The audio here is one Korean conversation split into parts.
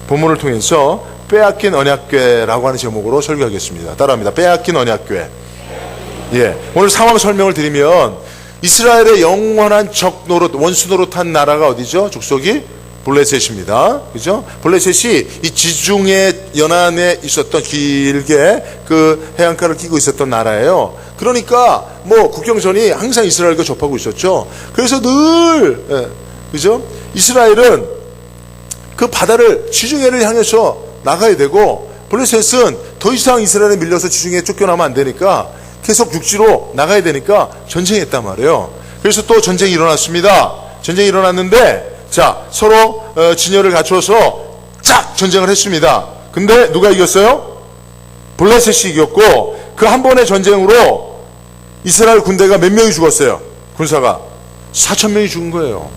본문을 통해서 빼앗긴 언약궤라고 하는 제목으로 설교하겠습니다. 따라합니다. 빼앗긴 언약궤. 예, 오늘 상황 설명을 드리면 이스라엘의 영원한 적 노릇, 원수 노릇한 나라가 어디죠? 족속이 블레셋입니다. 그죠? 블레셋이 이 지중해 연안에 있었던 길게 그 해안가를 끼고 있었던 나라예요. 그러니까 뭐 국경선이 항상 이스라엘과 접하고 있었죠. 그래서 늘 그죠? 이스라엘은 그 바다를 지중해를 향해서 나가야 되고 블레셋은 더 이상 이스라엘에 밀려서 지중해에 쫓겨나면 안 되니까 계속 육지로 나가야 되니까 전쟁했단 말이에요. 그래서 또 전쟁이 일어났습니다. 전쟁이 일어났는데 자, 서로 진열을 갖춰서 쫙 전쟁을 했습니다. 근데 누가 이겼어요? 블레셋이 이겼고 그 한 번의 전쟁으로 이스라엘 군대가 몇 명이 죽었어요? 군사가 4,000명이 죽은 거예요.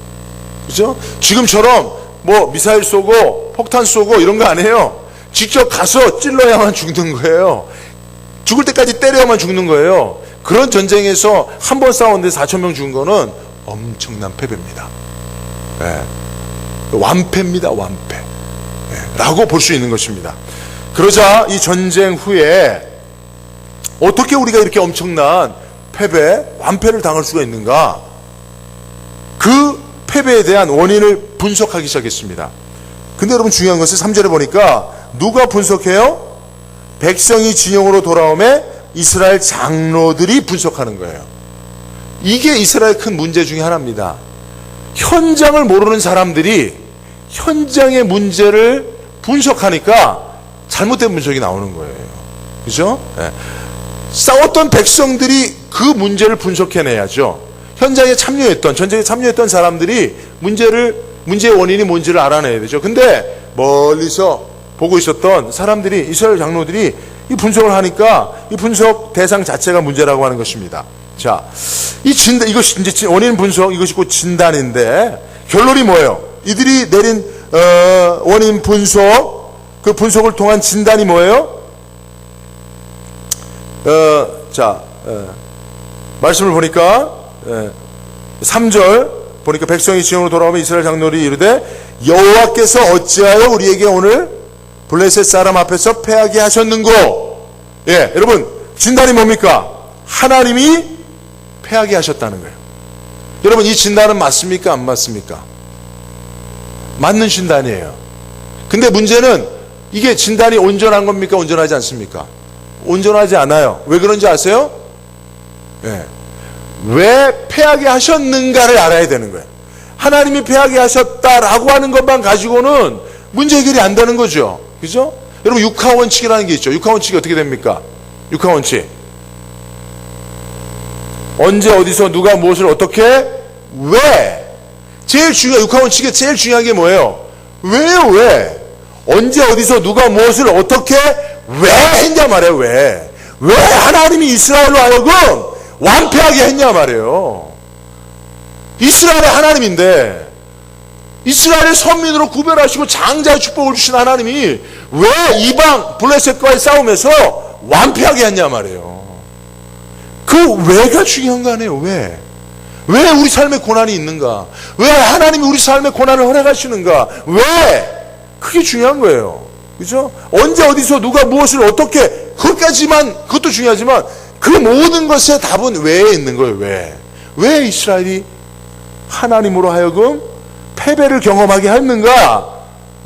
그죠? 지금처럼 뭐 미사일 쏘고 폭탄 쏘고 이런 거 아니에요. 직접 가서 찔러야만 죽는 거예요. 죽을 때까지 때려야만 죽는 거예요. 그런 전쟁에서 한 번 싸웠는데 4,000명 죽은 거는 엄청난 패배입니다. 네. 완패입니다. 완패. 네. 라고 볼 수 있는 것입니다. 그러자 이 전쟁 후에 어떻게 우리가 이렇게 엄청난 패배, 완패를 당할 수가 있는가? 그 패배에 대한 원인을 분석하기 시작했습니다. 근데 여러분 중요한 것은 3절에 보니까 누가 분석해요? 백성이 진영으로 돌아오매 이스라엘 장로들이 분석하는 거예요. 이게 이스라엘 큰 문제 중에 하나입니다. 현장을 모르는 사람들이 현장의 문제를 분석하니까 잘못된 분석이 나오는 거예요. 그죠? 네. 싸웠던 백성들이 그 문제를 분석해내야죠. 현장에 참여했던, 전쟁에 참여했던 사람들이 문제의 원인이 뭔지를 알아내야 되죠. 근데 멀리서 보고 있었던 사람들이, 이스라엘 장로들이 이 분석을 하니까 이 분석 대상 자체가 문제라고 하는 것입니다. 자, 이 진단, 이것이 이제 원인 분석, 이것이 곧 진단인데, 결론이 뭐예요? 이들이 내린, 원인 분석, 그 분석을 통한 진단이 뭐예요? 말씀을 보니까, 3절, 보니까 백성이 지형으로 돌아오면 이스라엘 장로들이 이르되, 여호와께서 어찌하여 우리에게 오늘 블레셋 사람 앞에서 패하게 하셨는고? 예, 여러분, 진단이 뭡니까? 하나님이 패하게 하셨다는 거예요. 여러분, 이 진단은 맞습니까? 안 맞습니까? 맞는 진단이에요. 근데 문제는 이게 진단이 온전한 겁니까? 온전하지 않습니까? 온전하지 않아요. 왜 그런지 아세요? 예. 왜 패하게 하셨는가를 알아야 되는 거예요. 하나님이 패하게 하셨다라고 하는 것만 가지고는 문제 해결이 안 되는 거죠. 그죠? 여러분, 육하 원칙이라는 게 있죠. 육하 원칙이 어떻게 됩니까? 육하 원칙. 언제, 어디서, 누가, 무엇을, 어떻게, 왜? 육하 원칙의 제일 중요한 게 뭐예요? 왜요, 왜? 언제, 어디서, 누가, 무엇을, 어떻게, 왜 했냐 말이에요, 왜? 왜 하나님이 이스라엘로 하여금 완패하게 했냐 말이에요. 이스라엘의 하나님인데, 이스라엘을 선민으로 구별하시고 장자의 축복을 주신 하나님이 왜 이방 블레셋과의 싸움에서 완패하게 했냐 말이에요. 그 왜가 중요한 거 아니에요. 왜 우리 삶에 고난이 있는가? 왜 하나님이 우리 삶에 고난을 허락하시는가? 왜? 그게 중요한 거예요. 그죠? 언제 어디서 누가 무엇을 어떻게, 그것도 중요하지만 그 모든 것의 답은 왜에 있는 거예요. 왜 이스라엘이 하나님으로 하여금 패배를 경험하게 했는가?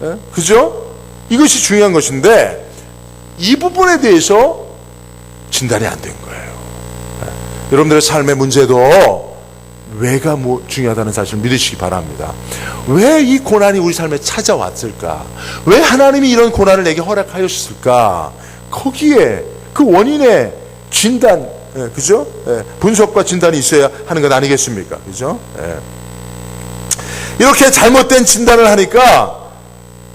예? 그죠? 이것이 중요한 것인데 이 부분에 대해서 진단이 안 된 거예요. 예? 여러분들의 삶의 문제도 왜가 중요하다는 사실을 믿으시기 바랍니다. 왜 이 고난이 우리 삶에 찾아왔을까? 왜 하나님이 이런 고난을 내게 허락하였을까? 거기에 그 원인의 진단, 예, 그죠? 예, 분석과 진단이 있어야 하는 것 아니겠습니까? 그죠? 예. 이렇게 잘못된 진단을 하니까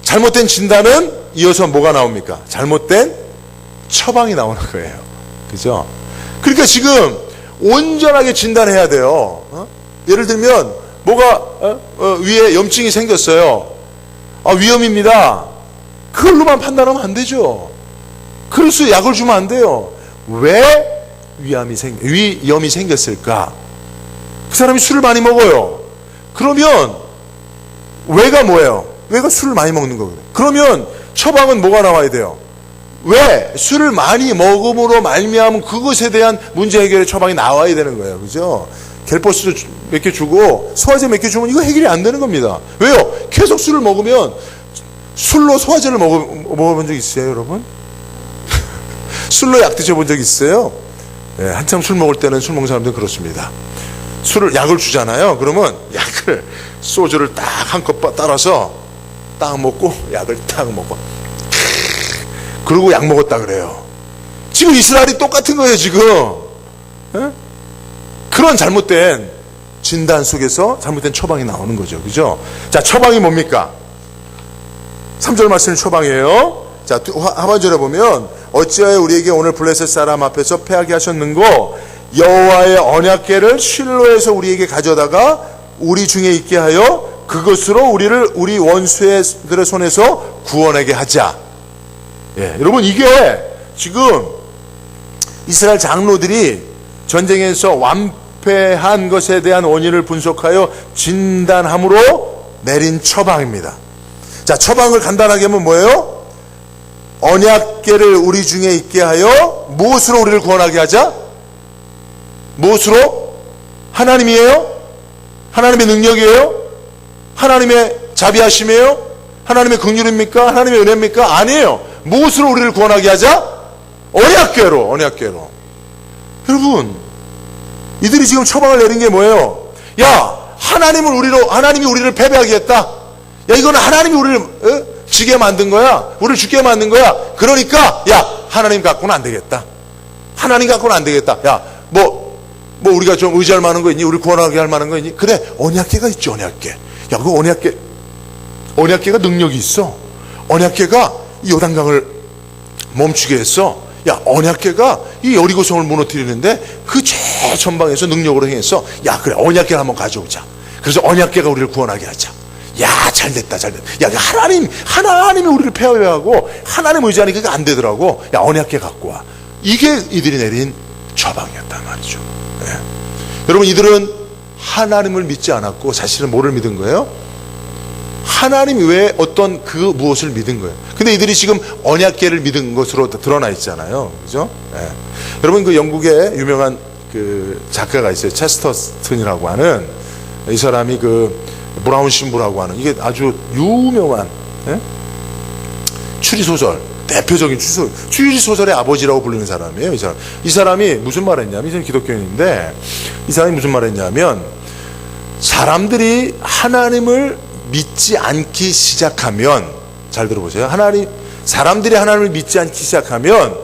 잘못된 진단은 이어서 뭐가 나옵니까? 잘못된 처방이 나오는 거예요. 그죠? 그러니까 지금 온전하게 진단해야 돼요. 예를 들면 뭐가 위에 염증이 생겼어요. 위염입니다. 그걸로만 판단하면 안 되죠. 그래서 약을 주면 안 돼요. 왜 위염이 생겼을까? 그 사람이 술을 많이 먹어요. 그러면 왜가 뭐예요? 왜가 술을 많이 먹는 거거든요. 그러면 처방은 뭐가 나와야 돼요? 왜? 술을 많이 먹음으로 말미암은 그것에 대한 문제 해결의 처방이 나와야 되는 거예요. 그죠? 갤포스도 몇 개 주고 소화제 몇 개 주면 이거 해결이 안 되는 겁니다. 왜요? 계속 술을 먹으면 술로 소화제를 먹어본 적 있어요, 여러분? 술로 약 드셔본 적 있어요? 네, 한참 술 먹을 때는 술 먹는 사람들은 그렇습니다. 약을 주잖아요. 그러면 약을 소주를 딱 한 컵 따라서 딱 먹고 약을 딱 먹고 그러고 약 먹었다 그래요. 지금 이스라엘이 똑같은 거예요, 지금. 네? 그런 잘못된 진단 속에서 잘못된 처방이 나오는 거죠. 그죠? 자, 처방이 뭡니까? 3절 말씀이 처방이에요. 자, 하반절에 보면 어찌하여 우리에게 오늘 블레셋 사람 앞에서 패하게 하셨는고 여호와의 언약궤를 실로에서 우리에게 가져다가 우리 중에 있게 하여 그것으로 우리를 우리 원수들의 손에서 구원하게 하자. 예, 여러분 이게 지금 이스라엘 장로들이 전쟁에서 완패한 것에 대한 원인을 분석하여 진단함으로 내린 처방입니다. 자, 처방을 간단하게 하면 뭐예요? 언약궤를 우리 중에 있게 하여 무엇으로 우리를 구원하게 하자? 무엇으로? 하나님이에요? 하나님의 능력이에요? 하나님의 자비하심이에요? 하나님의 긍휼입니까? 하나님의 은혜입니까? 아니에요. 무엇으로 우리를 구원하게 하자? 언약궤로. 여러분, 이들이 지금 처방을 내린 게 뭐예요? 야, 하나님이 우리를 패배하게 했다. 야, 이거는 하나님이 우리를 지게 만든 거야. 우리를 죽게 만든 거야. 그러니까 야, 하나님 갖고는 안 되겠다. 하나님 갖고는 안 되겠다. 야, 뭐 우리가 좀 의지할 만한 거 있니? 우리 구원하게 할 만한 거 있니? 그래, 언약궤가 있죠, 언약궤. 야, 그 언약궤가 능력이 있어. 언약궤가 이 요단강을 멈추게 했어. 야, 언약궤가 이 여리고성을 무너뜨리는데 그 최전방에서 능력으로 행했어. 야, 그래, 언약궤를 한번 가져오자. 그래서 언약궤가 우리를 구원하게 하자. 야, 잘됐다. 야, 하나님이 우리를 패배하고 하나님 의지하니까 그게 안 되더라고. 야, 언약궤 갖고 와. 이게 이들이 내린 처방이었단 말이죠. 네. 여러분, 이들은 하나님을 믿지 않았고 사실은 뭐를 믿은 거예요? 하나님 외에 어떤 그 무엇을 믿은 거예요. 근데 이들이 지금 언약궤를 믿은 것으로 드러나 있잖아요. 그죠? 네. 여러분, 그 영국에 유명한 그 작가가 있어요. 체스터턴이라고 하는, 이 사람이 그 브라운 신부라고 하는, 이게 아주 유명한 추리소설, 대표적인 추리소설의 아버지라고 불리는 사람이에요. 이 사람이 무슨 말 했냐면, 이 사람이 기독교인인데, 이 사람이 무슨 말 했냐면, 사람들이 하나님을 믿지 않기 시작하면, 잘 들어보세요. 사람들이 하나님을 믿지 않기 시작하면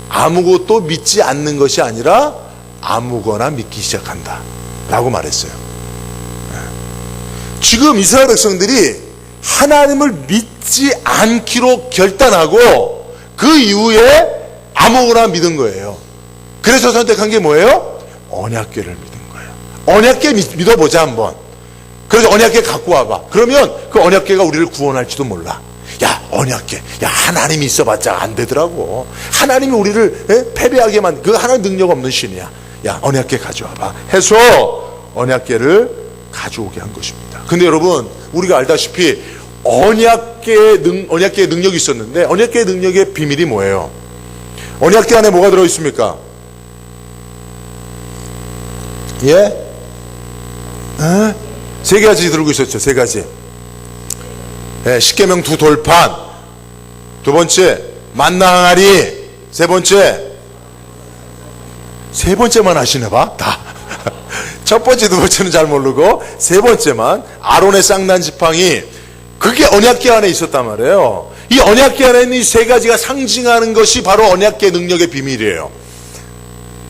아무것도 믿지 않는 것이 아니라 아무거나 믿기 시작한다 라고 말했어요. 지금 이스라엘 백성들이 하나님을 믿지 않기로 결단하고 그 이후에 아무거나 믿은 거예요. 그래서 선택한 게 뭐예요? 언약궤를 믿은 거예요. 언약궤 믿어보자 한번. 그래서 언약궤 갖고 와봐. 그러면 그 언약궤가 우리를 구원할지도 몰라. 야, 언약궤. 야, 하나님이 있어봤자 안 되더라고. 하나님이 우리를 패배하게 만든, 그 하나님 능력 없는 신이야. 야, 언약궤 가져와봐 해서 언약궤를 가져오게 한 것입니다. 근데 여러분, 우리가 알다시피 언약궤의 능력이 있었는데, 언약궤의 능력의 비밀이 뭐예요? 언약궤 안에 뭐가 들어있습니까? 예? 세 가지 들고 있었죠. 세 가지. 예, 십계명 두 돌판. 두 번째, 만나 항아리. 세 번째만 아시나 봐. 다. 첫 번째, 두 번째는 잘 모르고 세 번째만, 아론의 쌍난 지팡이. 그게 언약궤 안에 있었단 말이에요. 이 언약궤 안에 있는 이 세 가지가 상징하는 것이 바로 언약궤 능력의 비밀이에요.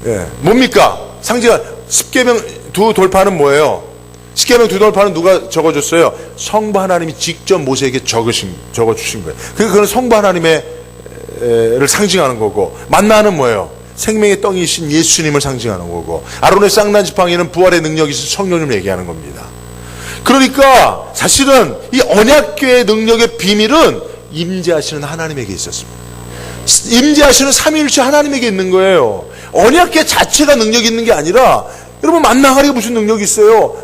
예, 뭡니까? 상징한 십계명 두 돌판은 뭐예요? 십계명 두 돌판은 누가 적어줬어요? 성부 하나님이 직접 모세에게 적어주신 거예요. 그건 성부 하나님을 상징하는 거고, 만나는 뭐예요? 생명의 떡이신 예수님을 상징하는 거고, 아론의 쌍난 지팡이는 부활의 능력이신 성령님을 얘기하는 겁니다. 그러니까 사실은 이 언약궤의 능력의 비밀은 임재하시는 하나님에게 있었습니다. 임재하시는 삼위일체 하나님에게 있는 거예요. 언약궤 자체가 능력이 있는 게 아니라, 여러분, 만나 항아리가 무슨 능력이 있어요?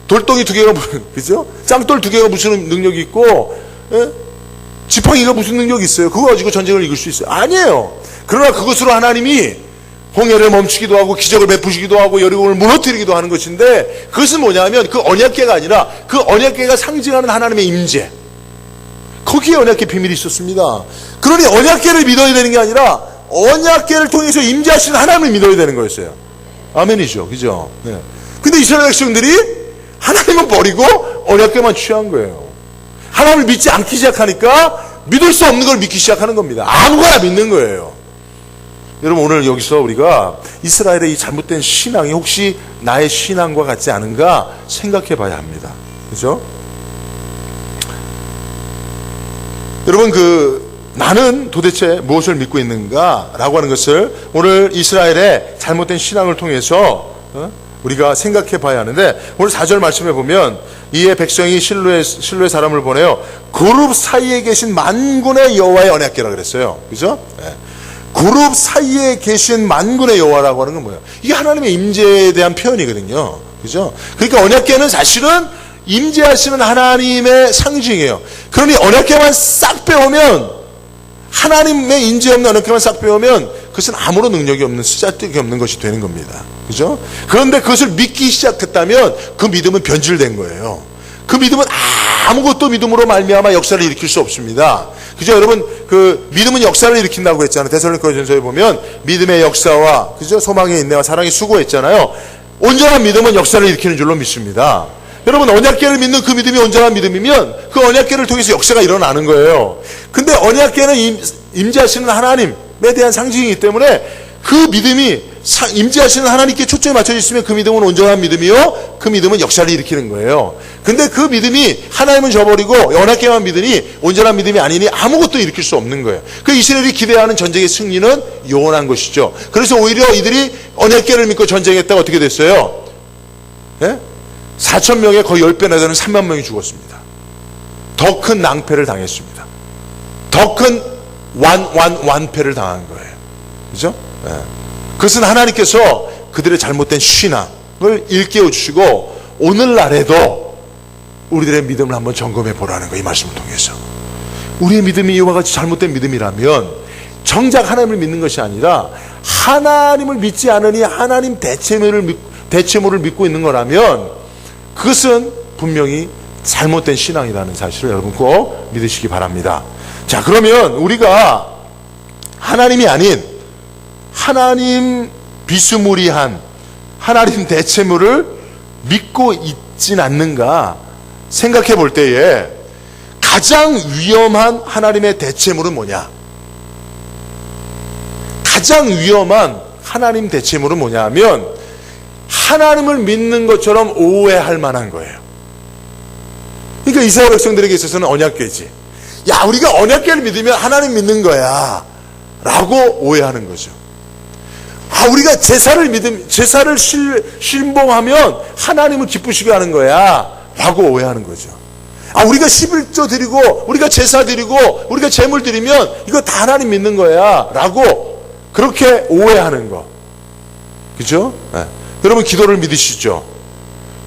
돌덩이 2개가 그죠? 짱돌 2개가 무슨 능력이 있고, 예? 지팡이가 무슨 능력이 있어요? 그거 가지고 전쟁을 이길 수 있어요? 아니에요. 그러나 그것으로 하나님이 홍해를 멈추기도 하고 기적을 베푸시기도 하고 여리고를 무너뜨리기도 하는 것인데, 그것은 뭐냐면 그 언약궤가 아니라 그 언약궤가 상징하는 하나님의 임재, 거기에 언약궤 비밀이 있었습니다. 그러니 언약궤를 믿어야 되는 게 아니라 언약궤를 통해서 임재하시는 하나님을 믿어야 되는 거였어요. 아멘이죠. 그죠? 네. 근데 이스라엘 백성들이 하나님은 버리고 언약궤만 취한 거예요. 하나님을 믿지 않기 시작하니까 믿을 수 없는 걸 믿기 시작하는 겁니다. 아무거나 믿는 거예요. 여러분, 오늘 여기서 우리가 이스라엘의 이 잘못된 신앙이 혹시 나의 신앙과 같지 않은가 생각해 봐야 합니다. 그죠? 여러분, 나는 도대체 무엇을 믿고 있는가 라고 하는 것을 오늘 이스라엘의 잘못된 신앙을 통해서 우리가 생각해 봐야 하는데, 오늘 4절 말씀해 보면 이에 백성이 실로의 사람을 보내요. 그룹 사이에 계신 만군의 여호와의 언약궤라 그랬어요. 그죠? 네. 그룹 사이에 계신 만군의 여호와라고 하는 건 뭐예요? 이게 하나님의 임재에 대한 표현이거든요. 그죠? 그러니까 언약궤는 사실은 임재하시는 하나님의 상징이에요. 그러니 언약궤만 싹 빼오면, 하나님의 임재 없는 언약궤만 싹 빼오면 그것은 아무런 능력이 없는, 쓰잘데기 없는 것이 되는 겁니다. 그죠? 그런데 그것을 믿기 시작했다면 그 믿음은 변질된 거예요. 그 믿음은 아무것도 믿음으로 말미암아 역사를 일으킬 수 없습니다. 그죠? 여러분, 믿음은 역사를 일으킨다고 했잖아요. 데살로니가전서에 보면 믿음의 역사와, 그죠? 소망의 인내와 사랑이 수고했잖아요. 온전한 믿음은 역사를 일으키는 줄로 믿습니다. 여러분, 언약궤를 믿는 그 믿음이 온전한 믿음이면 그 언약궤를 통해서 역사가 일어나는 거예요. 근데 언약궤는 임재하시는 하나님에 대한 상징이기 때문에 그 믿음이 임재하시는 하나님께 초점이 맞춰져 있으면 그 믿음은 온전한 믿음이요, 그 믿음은 역사를 일으키는 거예요. 근데 그 믿음이 하나님은 저버리고 언약궤만 믿으니 온전한 믿음이 아니니 아무것도 일으킬 수 없는 거예요. 그 이스라엘이 기대하는 전쟁의 승리는 요원한 것이죠. 그래서 오히려 이들이 언약궤를 믿고 전쟁했다가 어떻게 됐어요? 예? 4,000명에 거의 10배나 되는 3만 명이 죽었습니다. 더 큰 낭패를 당했습니다. 더 큰 완패를 당한 거예요. 그죠? 네. 그것은 하나님께서 그들의 잘못된 신앙을 일깨워 주시고 오늘날에도 우리들의 믿음을 한번 점검해 보라는 거예요. 이 말씀을 통해서. 우리의 믿음이 이와 같이 잘못된 믿음이라면 정작 하나님을 믿는 것이 아니라 하나님을 믿지 않으니 하나님 대체물을 믿고 있는 거라면 그것은 분명히 잘못된 신앙이라는 사실을 여러분 꼭 믿으시기 바랍니다. 자, 그러면 우리가 하나님이 아닌 하나님 비스무리한 하나님 대체물을 믿고 있진 않는가 생각해 볼 때에 가장 위험한 하나님의 대체물은 뭐냐? 가장 위험한 하나님 대체물은 뭐냐 하면 하나님을 믿는 것처럼 오해할 만한 거예요. 그러니까 이스라엘 백성들에게 있어서는 언약궤지. 야, 우리가 언약궤를 믿으면 하나님 믿는 거야 라고 오해하는 거죠. 아, 우리가 제사를 신봉하면 하나님을 기쁘시게 하는 거야 라고 오해하는 거죠. 아, 우리가 11조 드리고 우리가 제사 드리고 우리가 제물 드리면 이거 다 하나님 믿는 거야 라고 그렇게 오해하는 거. 그죠? 네. 여러분, 기도를 믿으시죠?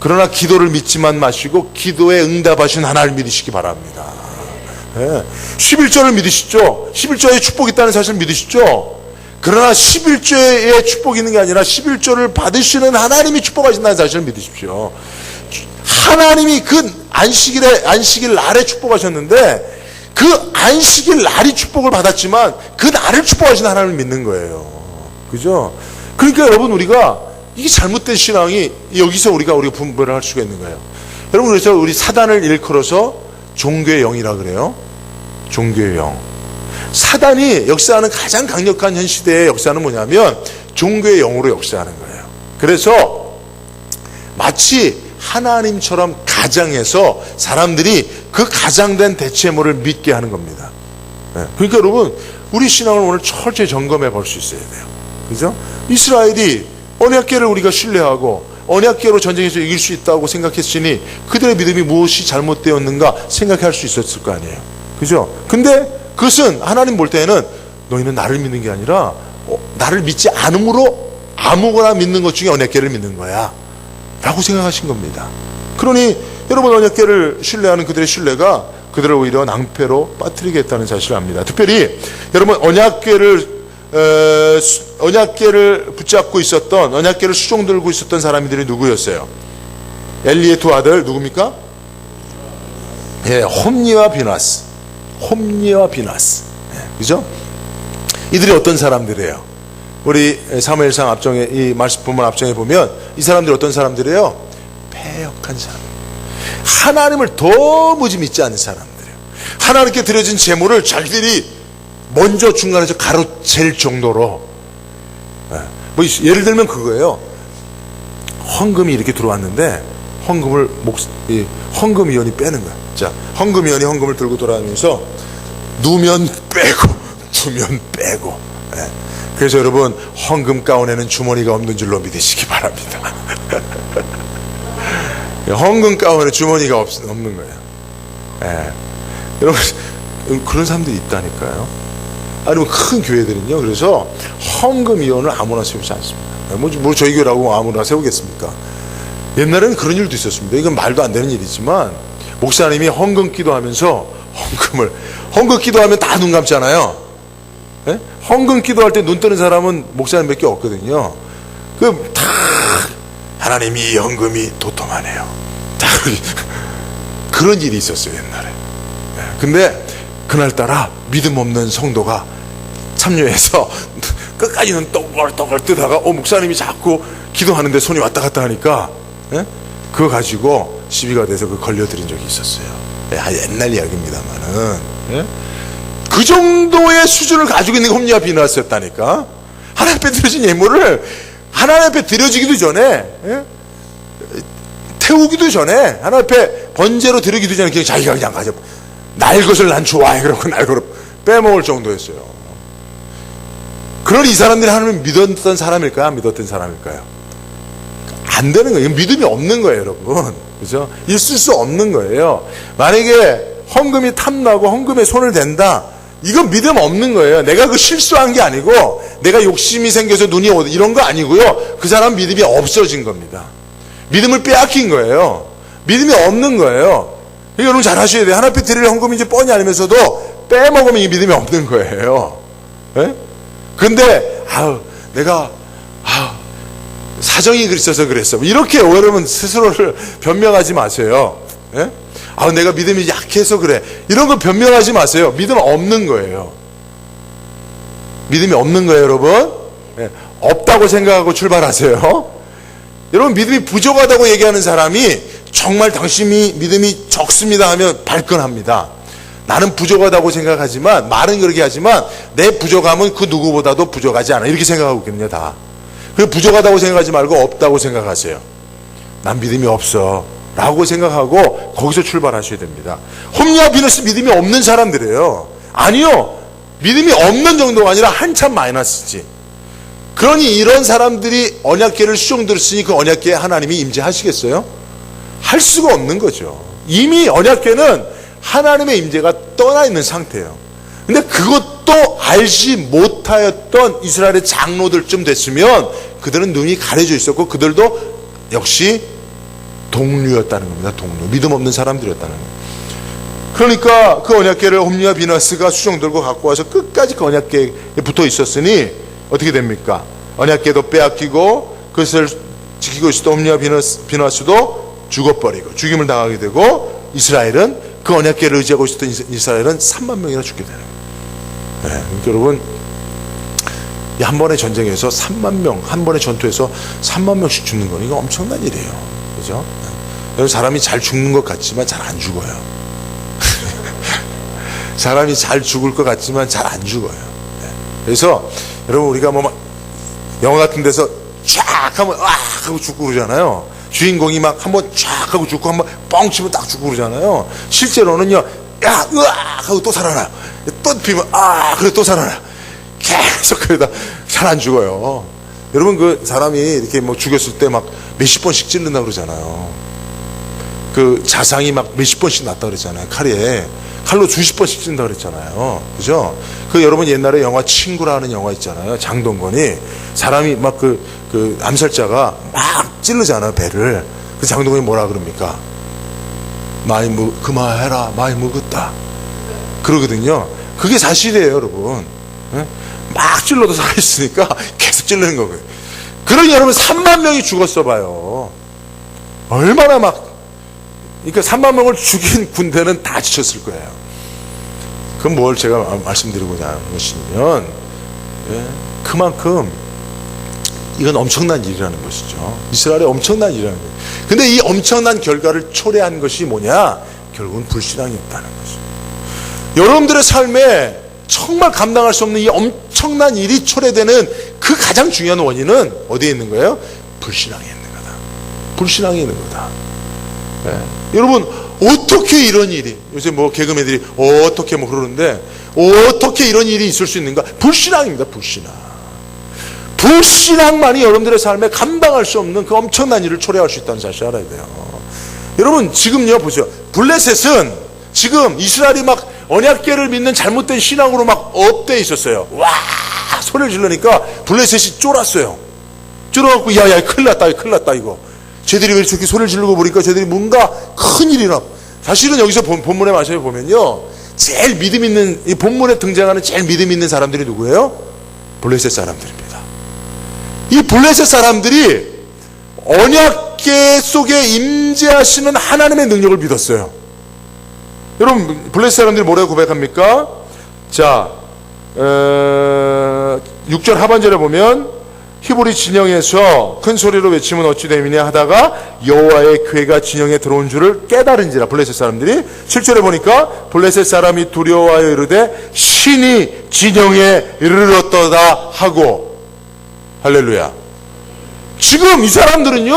그러나 기도를 믿지만 마시고 기도에 응답하신 하나님을 믿으시기 바랍니다. 네. 11조를 믿으시죠? 11조에 축복이 있다는 사실을 믿으시죠? 그러나 11조에 축복이 있는 게 아니라 11조를 받으시는 하나님이 축복하신다는 사실을 믿으십시오. 하나님이 그 안식일 날에 축복하셨는데 그 안식일 날이 축복을 받았지만 그 날을 축복하신 하나님을 믿는 거예요. 그죠? 그러니까 여러분, 우리가 이게 잘못된 신앙이 여기서 우리가 분별을 할 수가 있는 거예요. 여러분, 그래서 우리 사단을 일컬어서 종교의 영이라 그래요. 종교의 영. 사단이 역사하는 가장 강력한 현 시대의 역사는 뭐냐면 종교의 영으로 역사하는 거예요. 그래서 마치 하나님처럼 가장해서 사람들이 그 가장된 대체물을 믿게 하는 겁니다. 그러니까 여러분, 우리 신앙을 오늘 철저히 점검해 볼 수 있어야 돼요. 그죠? 이스라엘이 언약궤를 우리가 신뢰하고 언약궤로 전쟁에서 이길 수 있다고 생각했으니 그들의 믿음이 무엇이 잘못되었는가 생각할 수 있었을 거 아니에요. 그죠? 근데 그것은 하나님 볼 때에는 너희는 나를 믿는 게 아니라 나를 믿지 않음으로 아무거나 믿는 것 중에 언약궤를 믿는 거야 라고 생각하신 겁니다. 그러니 여러분, 언약궤를 신뢰하는 그들의 신뢰가 그들을 오히려 낭패로 빠뜨리게 했다는 사실을 압니다. 특별히 여러분, 언약궤를 붙잡고 있었던, 언약궤를 수종 들고 있었던 사람들이 누구였어요? 엘리의 두 아들 누굽니까? 예, 홈니와 비나스. 홈니와 비나스. 예, 그죠? 이들이 어떤 사람들이에요? 우리 사무엘상 앞정에, 이 말씀 본문 앞정에 보면 이 사람들이 어떤 사람들이에요? 패역한 사람. 하나님을 도무지 믿지 않는 사람들이에요. 하나님께 드려진 제물을 자기들이 먼저 중간에서 가로챌 정도로. 뭐 예를 들면 그거예요. 헌금이 이렇게 들어왔는데 헌금을 헌금위원이 빼는 거야. 자, 헌금위원이 헌금을 들고 돌아다니면서 누면 빼고 두면 빼고. 그래서 여러분, 헌금 가운에는 주머니가 없는 줄로 믿으시기 바랍니다. 헌금 가운에 주머니가 없는 거예요. 여러분, 그런 사람들이 있다니까요. 아니면 큰 교회들은요, 그래서 헌금위원을 아무나 세우지 않습니다. 뭐 저희 교회라고 아무나 세우겠습니까? 옛날에는 그런 일도 있었습니다. 이건 말도 안 되는 일이지만 목사님이 헌금 기도하면서 헌금 기도하면 다 눈 감잖아요. 네? 헌금 기도할 때 눈 뜨는 사람은 목사님 몇 개 없거든요. 다 하나님이 헌금이 도톰하네요. 다 그런 일이 있었어요, 옛날에. 근데 그날따라 믿음 없는 성도가 참여해서 끝까지는 떡을 뜨다가 목사님이 자꾸 기도하는데 손이 왔다 갔다 하니까 그거 가지고 시비가 돼서 걸려들인 적이 있었어요. 옛날 이야기입니다만은. 그 정도의 수준을 가지고 있는 게 홈리와 비나스였다니까. 하나님 앞에 드려진 예물을 하나님 앞에 드려지기도 전에, 태우기도 전에, 하나님 앞에 번제로 드리기도 전에 그냥 자기가 그냥 가져. 날 것을 난 좋아해. 그러고 날 것을 빼먹을 정도였어요. 그러니 이 사람들이 하나님을 믿었던 사람일까요? 안 믿었던 사람일까요? 안 되는 거예요. 믿음이 없는 거예요, 여러분. 그죠? 있을 수 없는 거예요. 만약에 헌금이 탐나고 헌금에 손을 댄다, 이건 믿음 없는 거예요. 내가 그 실수한 게 아니고 내가 욕심이 생겨서 눈이 이런 거 아니고요. 그 사람 믿음이 없어진 겁니다. 믿음을 빼앗긴 거예요. 믿음이 없는 거예요. 여러분 잘 하셔야 돼요. 하나님 앞에 드릴 헌금인지 뻔히 알면서도 빼먹으면 이 믿음이 없는 거예요. 근데 내가 사정이 그랬어서 그랬어. 이렇게 여러분 스스로를 변명하지 마세요. 내가 믿음이 약해서 그래. 이런 거 변명하지 마세요. 믿음 없는 거예요. 믿음이 없는 거예요, 여러분. 없다고 생각하고 출발하세요. 여러분, 믿음이 부족하다고 얘기하는 사람이 정말 당신이 믿음이 적습니다 하면 발끈합니다. 나는 부족하다고 생각하지만, 말은 그렇게 하지만 내 부족함은 그 누구보다도 부족하지 않아. 이렇게 생각하고 있거든요, 다. 그래서 부족하다고 생각하지 말고 없다고 생각하세요. 난 믿음이 없어 라고 생각하고 거기서 출발하셔야 됩니다. 홈리와 비나스 믿음이 없는 사람들이에요. 아니요, 믿음이 없는 정도가 아니라 한참 마이너스지. 그러니 이런 사람들이 언약궤를 수종 들었으니 그 언약궤에 하나님이 임재하시겠어요? 할 수가 없는 거죠. 이미 언약궤는 하나님의 임재가 떠나 있는 상태예요. 근데 그것도 알지 못하였던 이스라엘의 장로들쯤 됐으면 그들은 눈이 가려져 있었고 그들도 역시 동류였다는 겁니다. 동류. 믿음 없는 사람들이었다는 겁니다. 그러니까 그 언약궤를 홈리와 비나스가 수종 들고 갖고 와서 끝까지 그 언약궤에 붙어 있었으니 어떻게 됩니까? 언약궤도 빼앗기고 그것을 지키고 있었던 홈리와 비나스도 죽어버리고 죽임을 당하게 되고 이스라엘은 그 언약궤를 의지하고 있었던 이스라엘은 3만 명이나 죽게 되는 거예요. 그러니까 여러분, 한 번의 전쟁에서 3만 명, 한 번의 전투에서 3만 명씩 죽는 건 이거 엄청난 일이에요. 그죠? 여러분, 사람이 잘 죽는 것 같지만 잘 안 죽어요. 사람이 잘 죽을 것 같지만 잘 안 죽어요. 그래서 여러분, 우리가 뭐 영화 같은 데서 쫙 하면 와 하고 죽고 그러잖아요. 주인공이 막 한번 쫙 하고 죽고 한번 뻥 치면 딱 죽고 그러잖아요. 실제로는요, 야 으악 하고 또 살아나요. 또 비면 그래 또 살아나요. 계속 그러다 잘 안 죽어요. 여러분, 그 사람이 이렇게 뭐 죽였을 때 막 몇십 번씩 찔른다 그러잖아요. 그 자상이 막 몇십 번씩 났다 그랬잖아요. 칼로 수십 번씩 찔른다 그랬잖아요. 그죠? 그 여러분 옛날에 영화 친구라는 영화 있잖아요. 장동건이 사람이 막 그 암살자가 막 찌르잖아요, 배를. 그 장동건이 뭐라 그럽니까? 그만해라, 많이 먹었다. 그러거든요. 그게 사실이에요, 여러분. 예? 막 찔러도 살아있으니까 계속 찔르는 거고요. 그러니 여러분 3만 명이 죽었어 봐요. 얼마나 그러니까 3만 명을 죽인 군대는 다 지쳤을 거예요. 그럼 뭘 제가 말씀드리고자 하는 것이면, 예? 그만큼 이건 엄청난 일이라는 것이죠. 이스라엘의 엄청난 일이라는 거예요. 근데 이 엄청난 결과를 초래한 것이 뭐냐? 결국은 불신앙이었다는 거죠. 여러분들의 삶에 정말 감당할 수 없는 이 엄청난 일이 초래되는 그 가장 중요한 원인은 어디에 있는 거예요? 불신앙에 있는 거다. 불신앙에 있는 거다. 네. 여러분, 어떻게 이런 일이, 요새 뭐 개그맨들이 어떻게 뭐 그러는데, 어떻게 이런 일이 있을 수 있는가? 불신앙입니다. 불신앙만이 여러분들의 삶에 감당할 수 없는 그 엄청난 일을 초래할 수 있다는 사실을 알아야 돼요. 여러분, 지금요, 보세요. 블레셋은 지금 이스라엘이 막 언약궤를 믿는 잘못된 신앙으로 막 업돼 있었어요. 와, 소리를 지르니까 블레셋이 쫄았어요. 쫄아갖고, 야, 큰일 났다, 이거. 쟤들이 왜 이렇게 소리를 지르고 보니까 쟤들이 뭔가 큰일이나. 사실은 여기서 본문의 말씀을 보면요, 제일 믿음 있는, 이 본문에 등장하는 제일 믿음 있는 사람들이 누구예요? 블레셋 사람들입니다. 이 블레셋 사람들이 언약궤 속에 임재하시는 하나님의 능력을 믿었어요. 여러분, 블레셋 사람들이 뭐라고 고백합니까? 자, 6절 하반절에 보면 히브리 진영에서 큰 소리로 외치면 어찌 됨이냐 하다가 여호와의 궤가 진영에 들어온 줄을 깨달은지라. 블레셋 사람들이 7절에 보니까 블레셋 사람이 두려워하여 이르되 신이 진영에 이르렀도다 하고. 할렐루야. 지금 이 사람들은요,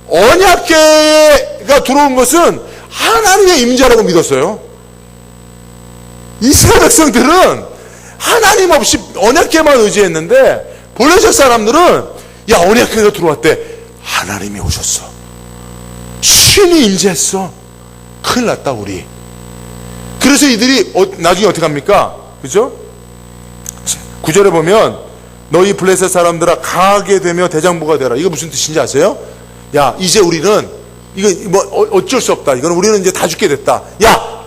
언약궤가 들어온 것은 하나님의 임재라고 믿었어요. 이스라엘 백성들은 하나님 없이 언약궤만 의지했는데, 블레셋 사람들은 야, 언약궤가 들어왔대. 하나님이 오셨어. 신이 임재했어. 큰일 났다 우리. 그래서 이들이 나중에 어떻게 합니까? 그죠? 9절에 보면 너희 블레셋 사람들아 강하게 되며 대장부가 되라. 이거 무슨 뜻인지 아세요? 야, 이제 우리는 이거 뭐 어쩔 수 없다. 이건 우리는 이제 다 죽게 됐다. 야,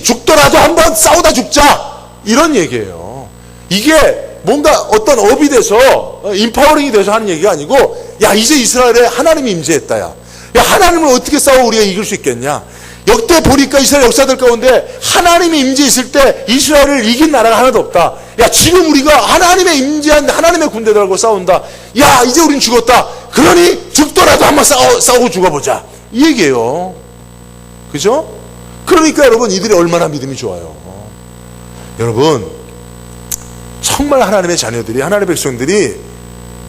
죽더라도 한번 싸우다 죽자. 이런 얘기예요. 이게 뭔가 어떤 업이 돼서 인파워링이 돼서 하는 얘기가 아니고, 야, 이제 이스라엘에 하나님이 임재했다. 야, 하나님을 어떻게 싸워 우리가 이길 수 있겠냐? 역대 보니까 이스라엘 역사들 가운데 하나님이 임재 있을 때 이스라엘을 이긴 나라가 하나도 없다. 야, 지금 우리가 하나님의 임재한 하나님의 군대들하고 싸운다. 야, 이제 우린 죽었다. 그러니 죽더라도 한번 싸우고 죽어보자. 이 얘기예요. 그죠? 그러니까 여러분, 이들이 얼마나 믿음이 좋아요. 여러분, 정말 하나님의 자녀들이, 하나님의 백성들이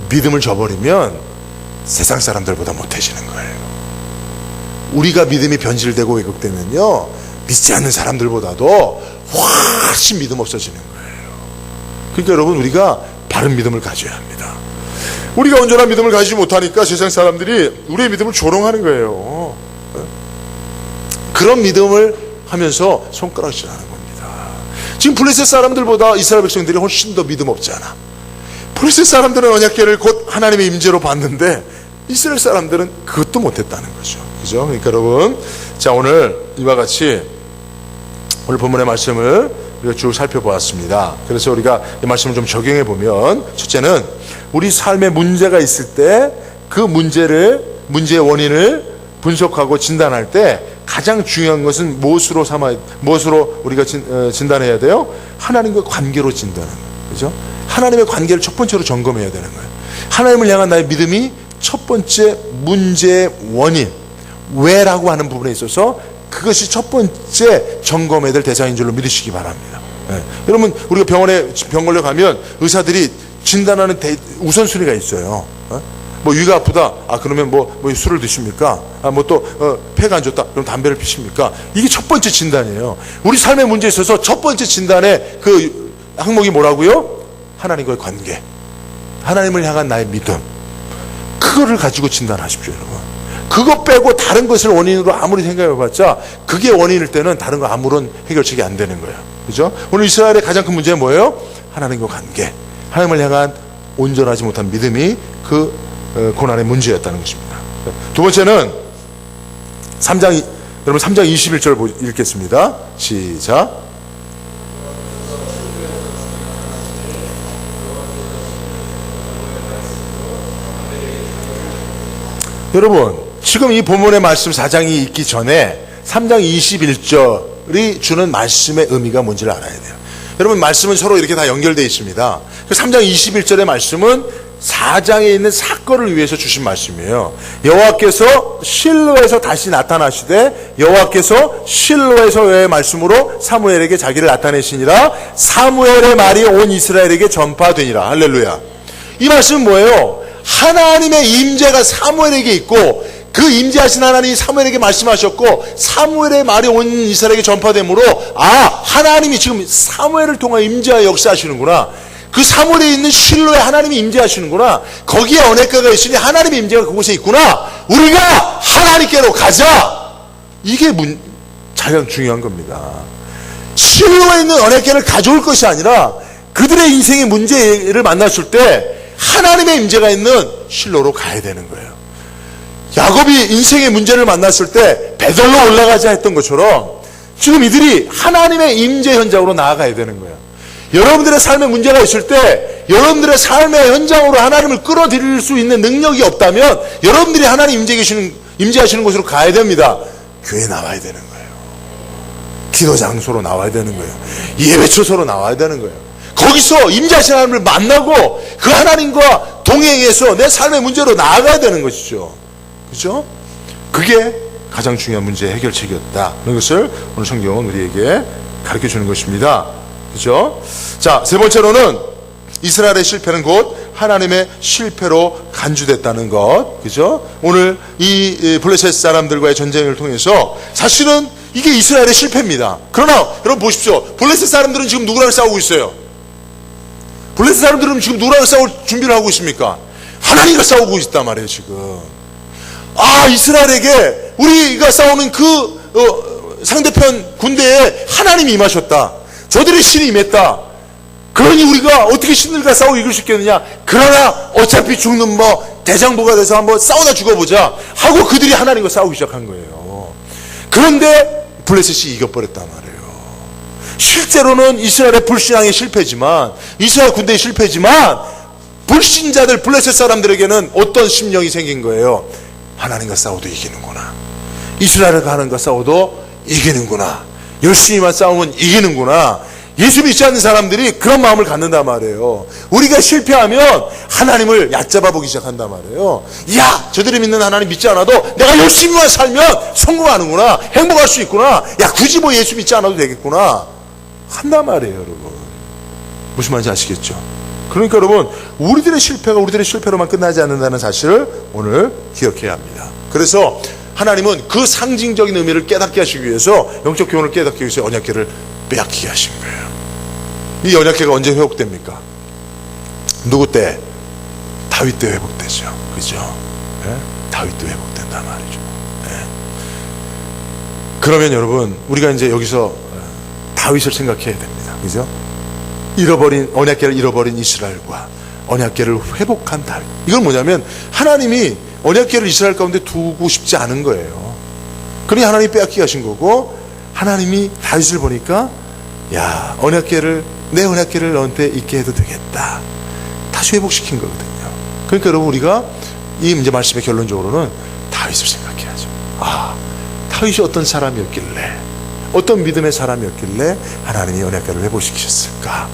믿음을 저버리면 세상 사람들보다 못해지는 거예요. 우리가 믿음이 변질되고 왜곡되면요, 믿지 않는 사람들보다도 훨씬 믿음 없어지는 거예요. 그러니까 여러분, 우리가 바른 믿음을 가져야 합니다. 우리가 온전한 믿음을 가지지 못하니까 세상 사람들이 우리의 믿음을 조롱하는 거예요. 그런 믿음을 하면서 손가락질하는 겁니다. 지금 블레셋 사람들보다 이스라엘 백성들이 훨씬 더 믿음 없잖아. 블레셋 사람들은 언약궤를 곧 하나님의 임재로 봤는데 이스라엘 사람들은 그것도 못했다는 거죠. 그죠? 그러니까 여러분, 자, 오늘 이와 같이 오늘 본문의 말씀을 우리가 쭉 살펴보았습니다. 그래서 우리가 이 말씀을 좀 적용해 보면, 첫째는 우리 삶에 문제가 있을 때 그 문제의 원인을 분석하고 진단할 때 가장 중요한 것은 무엇으로 우리가 진단해야 돼요? 하나님과 관계로 진단하는 거예요. 그죠? 하나님의 관계를 첫 번째로 점검해야 되는 거예요. 하나님을 향한 나의 믿음이 첫 번째 문제의 원인, 왜라고 하는 부분에 있어서 그것이 첫 번째 점검해야 될 대상인 줄로 믿으시기 바랍니다. 네. 여러분, 우리가 병 걸려 가면 의사들이 진단하는 우선순위가 있어요. 뭐 위가 아프다. 그러면 뭐 술을 드십니까? 뭐 또 폐가 안 좋다. 그럼 담배를 피십니까? 이게 첫 번째 진단이에요. 우리 삶의 문제에 있어서 첫 번째 진단의 그 항목이 뭐라고요? 하나님과의 관계, 하나님을 향한 나의 믿음, 그거를 가지고 진단하십시오, 여러분. 그거 빼고 다른 것을 원인으로 아무리 생각해봤자 그게 원인일 때는 다른 거 아무런 해결책이 안 되는 거예요. 그죠? 오늘 이스라엘의 가장 큰 문제는 뭐예요? 하나님과 관계, 하나님을 향한 온전하지 못한 믿음이 그 고난의 문제였다는 것입니다. 두 번째는 3장, 여러분 3장 21절 읽겠습니다. 시작. 여러분, 지금 이 본문의 말씀 4장이 있기 전에 3장 21절이 주는 말씀의 의미가 뭔지를 알아야 돼요. 여러분, 말씀은 서로 이렇게 다 연결되어 있습니다. 그 3장 21절의 말씀은 4장에 있는 사건을 위해서 주신 말씀이에요. 여호와께서 실로에서 다시 나타나시되 여호와께서 실로에서의 말씀으로 사무엘에게 자기를 나타내시니라. 사무엘의 말이 온 이스라엘에게 전파되니라. 할렐루야. 이 말씀은 뭐예요? 하나님의 임재가 사무엘에게 있고 그 임재하신 하나님이 사무엘에게 말씀하셨고 사무엘의 말이 온 이스라엘에게 전파되므로 하나님이 지금 사무엘을 통해 임재하여 역사하시는구나. 그 사무엘에 있는 실로에 하나님이 임재하시는구나. 거기에 언약궤가 있으니 하나님의 임재가 그곳에 있구나. 우리가 하나님께로 가자. 이게 가장 중요한 겁니다. 실로에 있는 언약궤를 가져올 것이 아니라 그들의 인생의 문제를 만났을 때 하나님의 임재가 있는 실로로 가야 되는 거예요. 야곱이 인생의 문제를 만났을 때 베들로 올라가자 했던 것처럼 지금 이들이 하나님의 임재 현장으로 나아가야 되는 거예요. 여러분들의 삶에 문제가 있을 때 여러분들의 삶의 현장으로 하나님을 끌어들일 수 있는 능력이 없다면 여러분들이 하나님 임재하시는 곳으로 가야 됩니다. 교회에 나와야 되는 거예요. 기도 장소로 나와야 되는 거예요. 예배처소로 나와야 되는 거예요. 거기서 임재하신 하나님을 만나고 그 하나님과 동행해서 내 삶의 문제로 나아가야 되는 것이죠. 그렇죠? 그게 가장 중요한 문제 해결책이었다. 그런 것을 오늘 성경은 우리에게 가르쳐 주는 것입니다. 그렇죠? 자, 세 번째로는 이스라엘의 실패는 곧 하나님의 실패로 간주됐다는 것. 그렇죠? 오늘 이 블레셋 사람들과의 전쟁을 통해서 사실은 이게 이스라엘의 실패입니다. 그러나 여러분 보십시오. 블레셋 사람들은 지금 누구랑 싸우고 있어요? 블레셋 사람들은 지금 누구랑 싸울 준비를 하고 있습니까? 하나님과 싸우고 있단 말이에요, 지금. 이스라엘에게 우리가 싸우는 그 상대편 군대에 하나님이 임하셨다. 저들의 신이 임했다. 그러니 우리가 어떻게 신들과 싸우고 이길 수 있겠느냐? 그러나 어차피 죽는 대장부가 돼서 한번 싸우다 죽어보자 하고 그들이 하나님과 싸우기 시작한 거예요. 그런데 블레셋이 이겨버렸단 말이에요. 실제로는 이스라엘의 불신앙의 실패지만, 이스라엘 군대의 실패지만 불신자들 블레셋 사람들에게는 어떤 심령이 생긴 거예요? 하나님과 싸워도 이기는구나. 이스라엘과 하나님과 싸워도 이기는구나. 열심히만 싸우면 이기는구나. 예수 믿지 않는 사람들이 그런 마음을 갖는단 말이에요. 우리가 실패하면 하나님을 얕잡아 보기 시작한단 말이에요. 저들이 믿는 하나님 믿지 않아도 내가 열심히만 살면 성공하는구나. 행복할 수 있구나. 굳이 예수 믿지 않아도 되겠구나. 한단 말이에요, 여러분. 무슨 말인지 아시겠죠? 그러니까 여러분, 우리들의 실패가 우리들의 실패로만 끝나지 않는다는 사실을 오늘 기억해야 합니다. 그래서 하나님은 그 상징적인 의미를 깨닫게 하시기 위해서, 영적 교훈을 깨닫기 위해서 언약궤를 빼앗기게 하신 거예요. 이 언약궤가 언제 회복됩니까? 누구 때? 다윗 때 회복되죠. 그죠? 네? 다윗 때 회복된단 말이죠. 네. 그러면 여러분, 우리가 이제 여기서 다윗을 생각해야 됩니다. 그죠? 언약궤를 잃어버린 이스라엘과 언약궤를 회복한 다윗. 이건 뭐냐면 하나님이 언약궤를 이스라엘 가운데 두고 싶지 않은 거예요. 그러니 하나님이 빼앗기게 하신 거고, 하나님이 다윗을 보니까 내 언약궤를 너한테 있게 해도 되겠다. 다시 회복시킨 거거든요. 그러니까 여러분, 우리가 이 이제 말씀의 결론적으로는 다윗을 생각해야죠. 다윗이 어떤 사람이었길래, 어떤 믿음의 사람이었길래 하나님이 언약궤를 회복시키셨을까?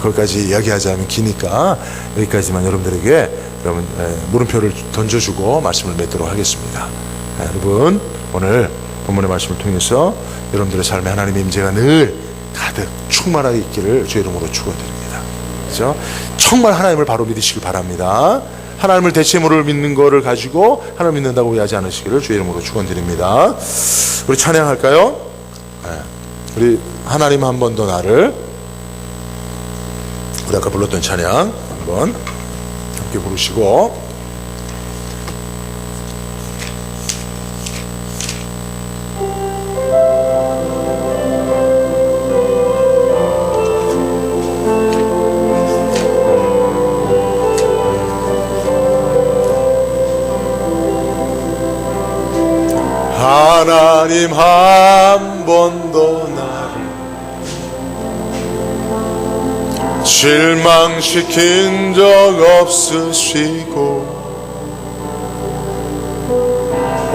거기까지 이야기하자면 기니까 여기까지만 여러분들에게 물음표를 던져주고 말씀을 맺도록 하겠습니다. 여러분, 오늘 본문의 말씀을 통해서 여러분들의 삶에 하나님의 임재가 늘 가득 충만하게 있기를 주의 이름으로 축원드립니다. 그렇죠? 정말 하나님을 바로 믿으시길 바랍니다. 하나님을 대체물을 믿는 거를 가지고 하나님 믿는다고 오해하지 않으시기를 주의 이름으로 축원드립니다. 우리 찬양할까요? 우리 하나님 한 번 더 나를, 우리 아까 불렀던 찬양 한번 함께 부르시고, 하나님 한 번도 나를 실망시킨 적 없으시고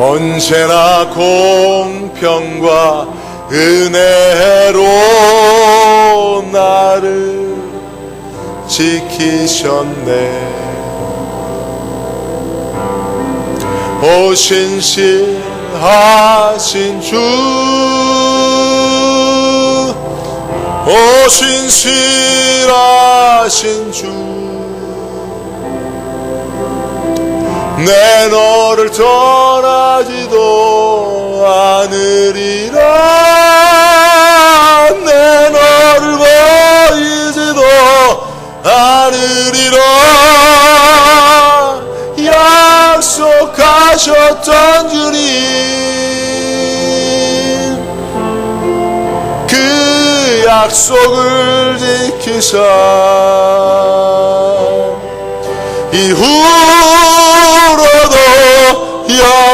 언제나 공평과 은혜로 나를 지키셨네. 오 신실하신 주, 오 신실하신 주, 내 너를 떠나지도 않으리라. 내 너를 버리지도 않으리라. 약속하셨던 주님, 그 약속을 지키사 이후로도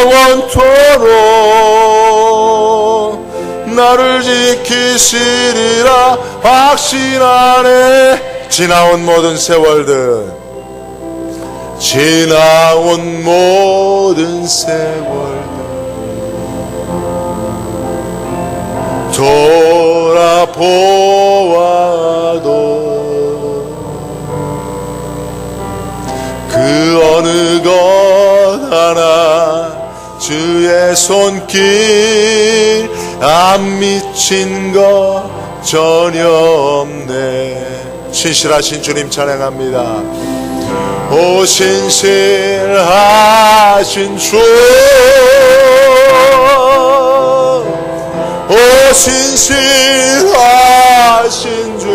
영원토록 나를 지키시리라 확신하네. 지나온 모든 세월들, 지나온 모든 세월들 돌아보아도 그 어느 것 하나 주의 손길 안 미친 것 전혀 없네. 신실하신 주님 찬양합니다. 오 신실하신 주, 오 신실하신 주,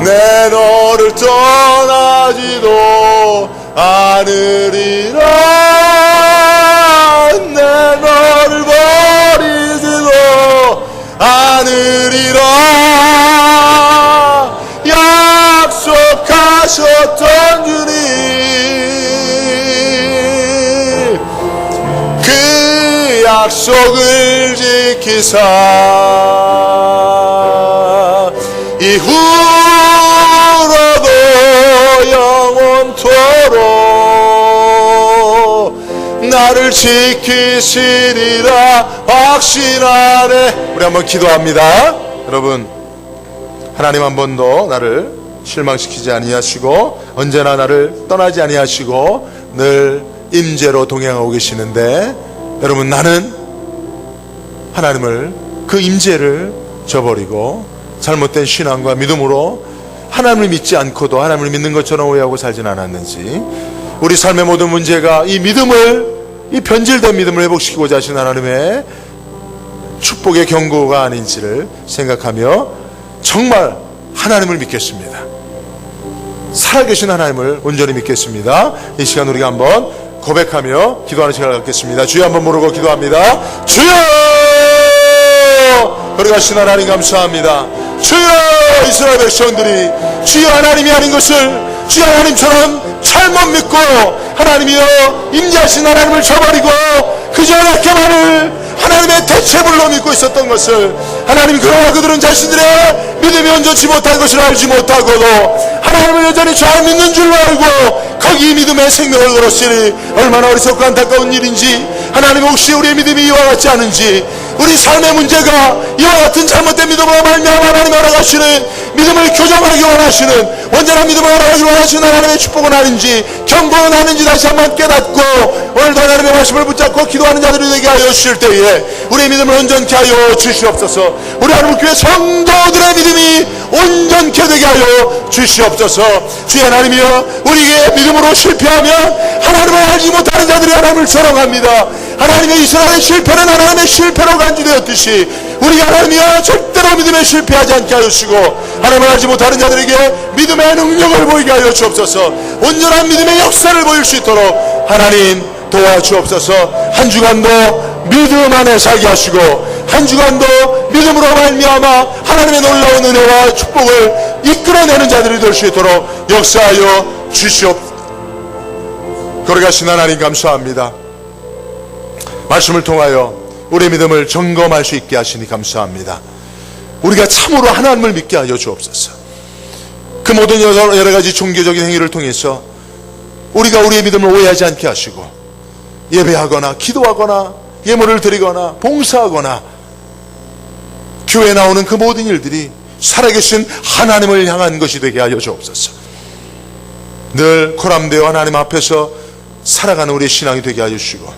내 너를 떠나지도 않으리라. 내 너를 버리지도 않으리라. 약속하셨던 주님, 그 약속을 지키사 이후로도 영원토록 나를 지키시리라 확신하네. 우리 한번 기도합니다. 여러분, 하나님 한 번도 나를 실망시키지 아니하시고 언제나 나를 떠나지 아니하시고 늘 임재로 동행하고 계시는데, 여러분, 나는 하나님을, 그 임재를 저버리고 잘못된 신앙과 믿음으로 하나님을 믿지 않고도 하나님을 믿는 것처럼 오해하고 살진 않았는지, 우리 삶의 모든 문제가 이 믿음을, 이 변질된 믿음을 회복시키고자 하신 하나님의 축복의 경고가 아닌지를 생각하며 정말 하나님을 믿겠습니다. 살아계신 하나님을 온전히 믿겠습니다. 이 시간 우리가 한번 고백하며 기도하는 시간을 갖겠습니다. 주여 한번 부르고 기도합니다. 주여! 거룩하신 하나님 감사합니다. 주여! 이스라엘 백성들이 주여 하나님이 아닌 것을 주여 하나님처럼 잘못 믿고 하나님이여 임재하신 하나님을 저버리고 그저 낙해만을 하나님의 대체물로 믿고 있었던 것을, 하나님, 그러나 그들은 자신들의 믿음이 온전치 못한 것을 알지 못하고도 하나님을 여전히 잘 믿는 줄로 알고 거기 믿음의 생명을 걸었으니 얼마나 어리석고 안타까운 일인지. 하나님, 혹시 우리의 믿음이 이와 같지 않은지, 우리 삶의 문제가 이와 같은 잘못된 믿음으로 말미암아 하나님 알아가시는 믿음을 교정하기 원하시는, 온전한 믿음을 알아가기 원하시는 하나님의 축복은 아닌지, 경고는 아닌지 다시 한번 깨닫고 오늘도 하나님의 말씀을 붙잡고 기도하는 자들이 되게 하여 주실 때에 우리의 믿음을 온전케 하여 주시옵소서. 우리 하나님 교회 성도들의 믿음이 온전케 되게 하여 주시옵소서. 주의 하나님이여, 우리의 믿음으로 실패하면 하나님을 알지 못하는 자들이 하나님을 조롱합니다. 하나님의 이스라엘의 실패는 하나님의 실패로 간주되었듯이 우리 하나님이여 절대로 믿음에 실패하지 않게 하여 주시고 하나님을 알지 못하는 자들에게 믿음의 능력을 보이게 하여 주옵소서. 온전한 믿음의 역사를 보일 수 있도록 하나님 도와주옵소서. 한 주간도 믿음 안에 살게 하시고 한 주간도 믿음으로 말미암아 하나님의 놀라운 은혜와 축복을 이끌어내는 자들이 될 수 있도록 역사하여 주시옵소서. 거룩하신 하나님 감사합니다. 말씀을 통하여 우리의 믿음을 점검할 수 있게 하시니 감사합니다. 우리가 참으로 하나님을 믿게 하여 주옵소서. 그 모든 여러 가지 종교적인 행위를 통해서 우리가 우리의 믿음을 오해하지 않게 하시고, 예배하거나 기도하거나 예물을 드리거나 봉사하거나 교회에 나오는 그 모든 일들이 살아계신 하나님을 향한 것이 되게 하여 주옵소서. 늘 코람되어 하나님 앞에서 살아가는 우리의 신앙이 되게 하여 주시고,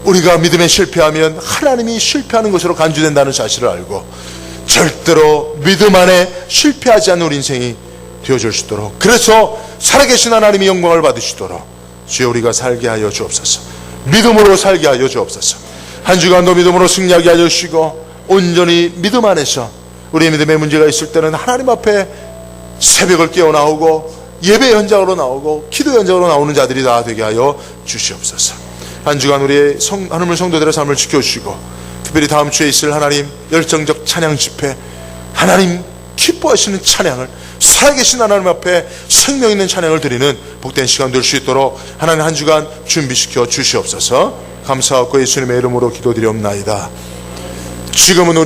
우리가 믿음에 실패하면 하나님이 실패하는 것으로 간주된다는 사실을 알고 절대로 믿음 안에 실패하지 않는 우리 인생이 되어줄 수 있도록, 그래서 살아계신 하나님이 영광을 받으시도록 주여 우리가 살게 하여 주옵소서. 믿음으로 살게 하여 주옵소서. 한 주간도 믿음으로 승리하게 하여 주시고, 온전히 믿음 안에서 우리의 믿음에 문제가 있을 때는 하나님 앞에 새벽을 깨어 나오고 예배 현장으로 나오고 기도 현장으로 나오는 자들이 다 되게 하여 주시옵소서. 한 주간 우리의 하나님의 성도들의 삶을 지켜주시고, 특별히 다음 주에 있을 하나님 열정적 찬양 집회, 하나님 기뻐하시는 찬양을, 살아계신 하나님 앞에 생명 있는 찬양을 드리는 복된 시간 될 수 있도록 하나님 한 주간 준비시켜 주시옵소서. 감사하고 예수님의 이름으로 기도드리옵나이다. 지금은 우리